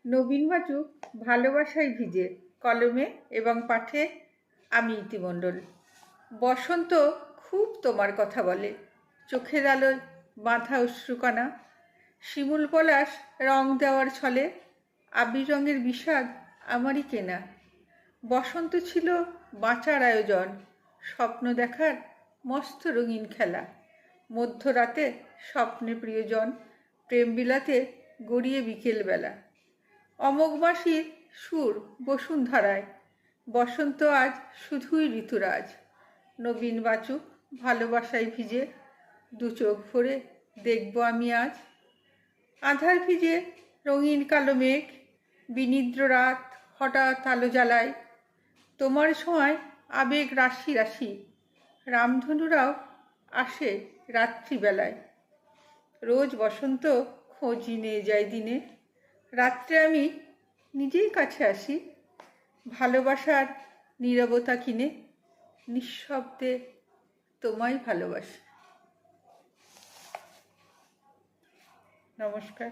নবীন বাচুক ভালোবাসায় ভিজে, কলমে এবং পাঠে আমি ইতিমণ্ডল। বসন্ত খুব তোমার কথা বলে, চোখের আলোয় বাঁধা অশ্রুকণা, শিমুল পলাশ রং দেওয়ার ছলে, আবির রঙের বিষাদ আমারই কেনা। বসন্ত ছিল বাঁচার আয়োজন, স্বপ্ন দেখার মস্ত রঙিন খেলা। মধ্যরাতে স্বপ্নে প্রিয়জন, প্রেম বিলাতে গড়িয়ে বিকেলবেলা। অমোঘ বাঁশির সুর বসুন্ধরায়, বসন্ত আজ শুধুই ঋতুরাজ। নবীন বাচুক ভালোবাসায় ভিজে, দু চোখ ভরে দেখব আমি আজ। আধার ভিজে রঙিন কালো মেঘ, বিনিদ্র রাত হঠাৎ আলো জ্বালায়। তোমার ছোঁয়ায় আবেগ রাশি রাশি, রামধনুরাও আসে রাত্রিবেলায়। রোজ বসন্ত খোঁজ নিয়ে যায় দিনে, রাত্রে আমি নিজেই কাছে আসি। ভালোবাসার নীরবতা কিনে নিঃশব্দে তোমায় ভালোবাসি। নমস্কার।